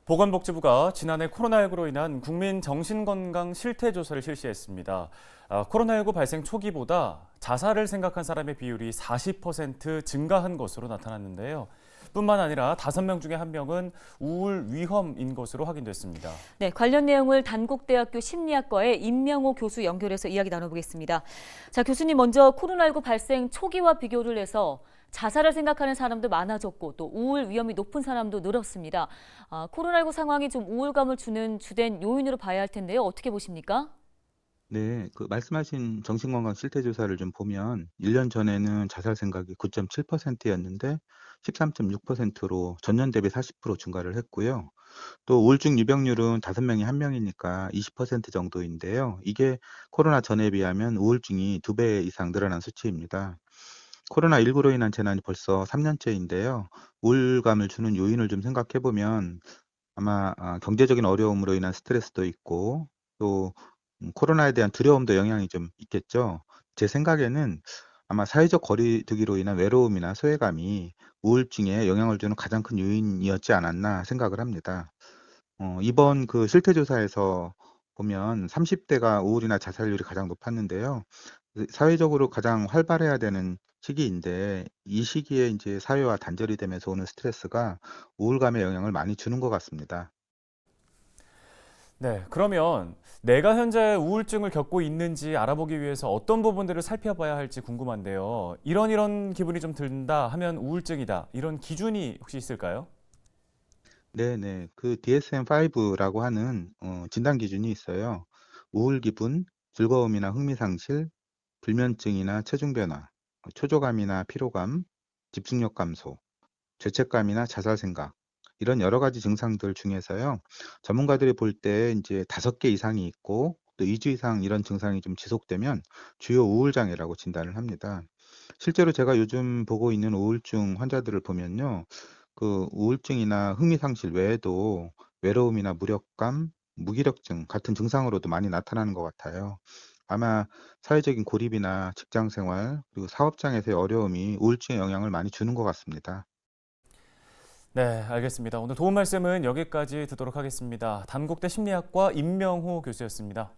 보건복지부가 지난해 코로나19로 인한 국민 정신건강 실태조사를 실시했습니다. 코로나19 발생 초기보다 자살을 생각한 사람의 비율이 40% 증가한 것으로 나타났는데요. 뿐만 아니라 5명 중에 1명은 우울 위험인 것으로 확인됐습니다. 네, 관련 내용을 단국대학교 심리학과의 임명호 교수 연결해서 이야기 나눠보겠습니다. 자, 교수님 먼저 코로나19 발생 초기와 비교를 해서 자살을 생각하는 사람도 많아졌고 또 우울 위험이 높은 사람도 늘었습니다. 코로나19 상황이 좀 우울감을 주는 주된 요인으로 봐야 할 텐데요. 어떻게 보십니까? 네. 말씀하신 정신건강 실태조사를 좀 보면 1년 전에는 자살 생각이 9.7% 였는데 13.6%로 전년 대비 40% 증가를 했고요. 또 우울증 유병률은 5 명에 1 명이니까 20% 정도인데요. 이게 코로나 전에 비하면 우울증이 2배 이상 늘어난 수치입니다. 코로나19로 인한 재난이 벌써 3 년째인데요. 우울감을 주는 요인을 좀 생각해 보면 아마 경제적인 어려움으로 인한 스트레스도 있고 또 코로나에 대한 두려움도 영향이 좀 있겠죠. 제 생각에는 아마 사회적 거리두기로 인한 외로움이나 소외감이 우울증에 영향을 주는 가장 큰 요인이었지 않았나 생각을 합니다. 이번 실태 조사에서 보면 30 대가 우울이나 자살률이 가장 높았는데요. 사회적으로 가장 활발해야 되는 시기인데 이 시기에 이제 사회와 단절이 되면서 오는 스트레스가 우울감에 영향을 많이 주는 것 같습니다. 네, 그러면 내가 현재 우울증을 겪고 있는지 알아보기 위해서 어떤 부분들을 살펴봐야 할지 궁금한데요. 이런 기분이 좀 든다 하면 우울증이다. 이런 기준이 혹시 있을까요? 네네. DSM-5라고 하는 진단 기준이 있어요. 우울 기분, 즐거움이나 흥미 상실, 불면증이나 체중 변화, 초조감이나 피로감, 집중력 감소, 죄책감이나 자살 생각 이런 여러 가지 증상들 중에서요. 전문가들이 볼 때 이제 5개 이상이 있고 또 2주 이상 이런 증상이 좀 지속되면 주요 우울 장애라고 진단을 합니다. 실제로 제가 요즘 보고 있는 우울증 환자들을 보면요. 우울증이나 흥미 상실 외에도 외로움이나 무력감, 무기력증 같은 증상으로도 많이 나타나는 것 같아요. 아마 사회적인 고립이나 직장 생활 그리고 사업 장에서의 어려움이 우울증에 영향을 많이 주는 것 같습니다. 네, 알겠습니다. 오늘 도움 말씀은 여기까지 듣도록 하겠습니다. 단국대 심리학과 임명호 교수였습니다.